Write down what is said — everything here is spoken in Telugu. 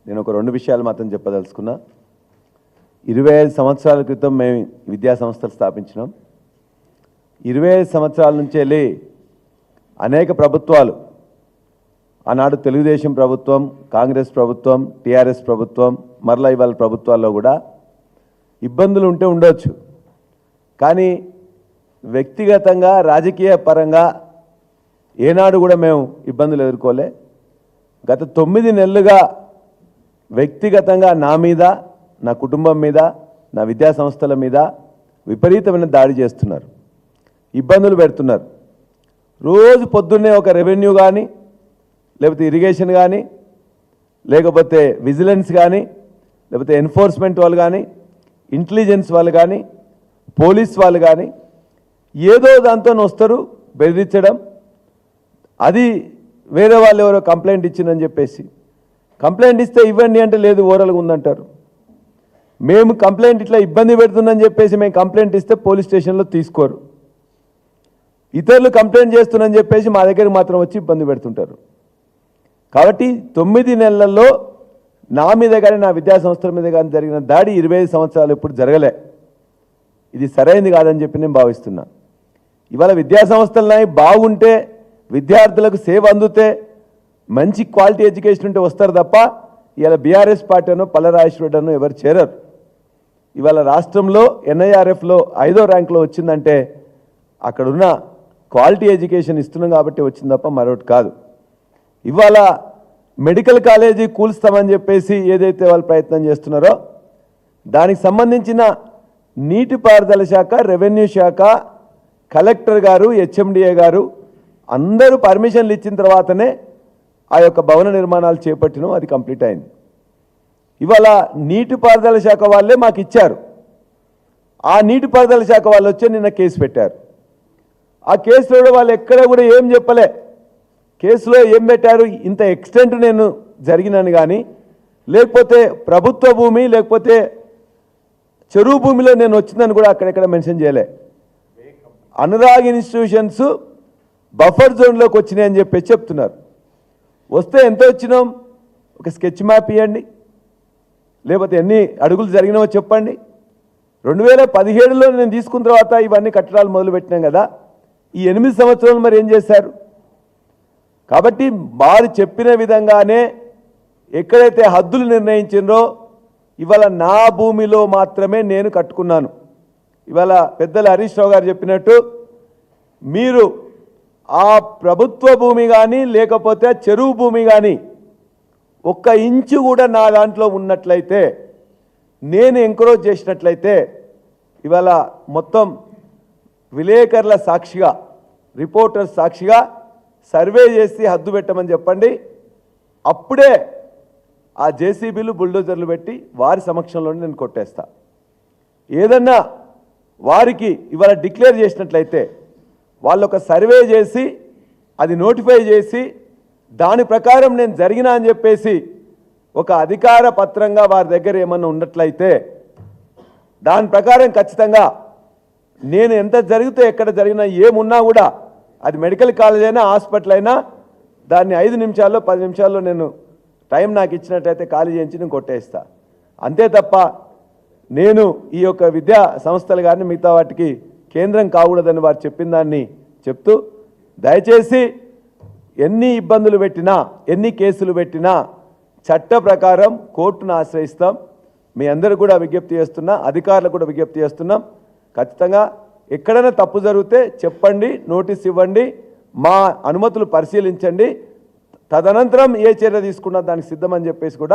నేను ఒక రెండు విషయాలు మాత్రం చెప్పదలుచుకున్నా. 25 సంవత్సరాల క్రితం మేము విద్యా సంస్థలు స్థాపించినాం. 25 సంవత్సరాల నుంచి వెళ్ళి అనేక ప్రభుత్వాలు, ఆనాడు తెలుగుదేశం ప్రభుత్వం, కాంగ్రెస్ ప్రభుత్వం, టీఆర్ఎస్ ప్రభుత్వం, మరలా ఇవాళ ప్రభుత్వాల్లో కూడా ఇబ్బందులు ఉంటే ఉండొచ్చు. కానీ వ్యక్తిగతంగా రాజకీయ పరంగా ఏనాడు కూడా మేము ఇబ్బందులు ఎదుర్కోలే. గత 9 నెలలుగా వ్యక్తిగతంగా నా మీద, నా కుటుంబం మీద, నా విద్యా సంస్థల మీద విపరీతమైన దాడి చేస్తున్నారు, ఇబ్బందులు పెడుతున్నారు. రోజు పొద్దున్నే ఒక రెవెన్యూ కానీ, లేకపోతే ఇరిగేషన్ కానీ, లేకపోతే విజిలెన్స్ కానీ, లేకపోతే ఎన్ఫోర్స్మెంట్ వాళ్ళు కానీ, ఇంటెలిజెన్స్ వాళ్ళు కానీ, పోలీస్ వాళ్ళు కానీ ఏదో దాంతో వస్తారు బెదిరించడం. అది వేరే వాళ్ళు ఎవరో కంప్లైంట్ ఇచ్చిందని చెప్పేసి, కంప్లైంట్ ఇస్తే ఇవ్వండి అంటే లేదు, ఓరల్గా ఉందంటారు. మేము కంప్లైంట్ ఇట్లా ఇబ్బంది పెడుతుందని చెప్పేసి మేము కంప్లైంట్ ఇస్తే పోలీస్ స్టేషన్లో తీసుకోరు. ఇతరులు కంప్లైంట్ చేస్తున్నారని చెప్పేసి మా దగ్గరికి మాత్రం వచ్చి ఇబ్బంది పెడుతుంటారు. కాబట్టి 9 నెలల్లో నా మీద కానీ, నా విద్యా సంస్థల మీద కానీ జరిగిన దాడి 25 సంవత్సరాలు ఎప్పుడు జరగలే. ఇది సరైనది కాదని చెప్పి నేను భావిస్తున్నా. ఇవాళ విద్యా సంస్థలు బాగుంటే, విద్యార్థులకు సేవ అందుతే, మంచి క్వాలిటీ ఎడ్యుకేషన్ ఉంటే వస్తారు తప్ప ఇవాళ బీఆర్ఎస్ పార్టీ అనో పల్లరాజేశ్వరరెడ్డి అనో ఎవరు చేరరు. ఇవాళ రాష్ట్రంలో NIRFలో 5వ ర్యాంకులో వచ్చిందంటే అక్కడున్న క్వాలిటీ ఎడ్యుకేషన్ ఇస్తున్నాం కాబట్టి వచ్చింది తప్ప మరొకటి కాదు. ఇవాళ మెడికల్ కాలేజీ కూల్స్తామని చెప్పేసి ఏదైతే వాళ్ళు ప్రయత్నం చేస్తున్నారో దానికి సంబంధించిన నీటిపారుదల శాఖ, రెవెన్యూ శాఖ, కలెక్టర్ గారు, HMDA గారు అందరూ పర్మిషన్లు ఇచ్చిన తర్వాతనే ఆ యొక్క భవన నిర్మాణాలు చేపట్టినాం. అది కంప్లీట్ అయింది. ఇవాళ నీటిపారుదల శాఖ వాళ్ళే మాకు ఇచ్చారు. ఆ నీటిపారుదల శాఖ వాళ్ళు వచ్చి నిన్న కేసు పెట్టారు. ఆ కేసులో వాళ్ళు ఎక్కడ కూడా ఏం చెప్పలే. కేసులో ఏం పెట్టారు, ఇంత ఎక్స్టెంట్ నేను జరిగినాను కానీ, లేకపోతే ప్రభుత్వ భూమి, లేకపోతే చెరువు భూమిలో నేను వచ్చిందని కూడా అక్కడెక్కడ మెన్షన్ చేయలే. అనురాగ్ ఇన్స్టిట్యూషన్స్ బఫర్ జోన్లోకి వచ్చినాయి అని చెప్పి చెప్తున్నారు. వస్తే ఎంత వచ్చినాం, ఒక స్కెచ్ మ్యాప్ ఇవ్వండి, లేకపోతే ఎన్ని అడుగులు జరిగినావో చెప్పండి. 2017లో నేను తీసుకున్న తర్వాత ఇవన్నీ కట్టడాలు మొదలుపెట్టినాం కదా, ఈ 8 సంవత్సరాలు మరి ఏం చేశారు? కాబట్టి వారు చెప్పిన విధంగానే ఎక్కడైతే హద్దులు నిర్ణయించిందో ఇవాళ నా భూమిలో మాత్రమే నేను కట్టుకున్నాను. ఇవాళ పెద్దలు హరీష్ రావు గారు చెప్పినట్టు మీరు ఆ ప్రభుత్వ భూమి కానీ, లేకపోతే చెరువు భూమి కానీ 1 ఇంచు కూడా నా దాంట్లో ఉన్నట్లయితే, నేను ఎంకరేజ్ చేసినట్లయితే ఇవాళ మొత్తం విలేకరుల సాక్షిగా, రిపోర్టర్స్ సాక్షిగా సర్వే చేసి హద్దు పెట్టమని చెప్పండి. అప్పుడే ఆ JCBలు, బుల్డోజర్లు పెట్టి వారి సమక్షంలోనే నేను కొట్టేస్తా. ఏదన్నా వారికి ఇవాళ డిక్లేర్ చేసినట్లయితే వాళ్ళు ఒక సర్వే చేసి అది నోటిఫై చేసి దాని ప్రకారం నేను జరిగినా అని చెప్పేసి ఒక అధికార పత్రంగా వారి దగ్గర ఏమన్నా ఉన్నట్లయితే దాని ప్రకారం ఖచ్చితంగా నేను ఎంత జరిగితే, ఎక్కడ జరిగినా, ఏమున్నా కూడా అది మెడికల్ కాలేజ్ అయినా, హాస్పిటల్ అయినా దాన్ని 5 నిమిషాల్లో 10 నిమిషాల్లో నేను టైం నాకు ఇచ్చినట్టయితే ఖాళీ చేయించి నేను కొట్టేస్తా. అంతే తప్ప నేను ఈ యొక్క విద్యా సంస్థలు కానీ మిగతా వాటికి కేంద్రం కాకూడదని వారు చెప్పిన దాన్ని చెప్తూ, దయచేసి ఎన్ని ఇబ్బందులు పెట్టినా, ఎన్ని కేసులు పెట్టినా చట్ట ప్రకారం కోర్టును ఆశ్రయిస్తాం. మీ అందరూ కూడా విజ్ఞప్తి చేస్తున్నా, అధికారులకు కూడా విజ్ఞప్తి చేస్తున్నాం. ఖచ్చితంగా ఎక్కడైనా తప్పు జరిగితే చెప్పండి, నోటీస్ ఇవ్వండి, మా అనుమతులు పరిశీలించండి, తదనంతరం ఏ చర్య తీసుకున్నా దానికి సిద్ధమని చెప్పేసి కూడా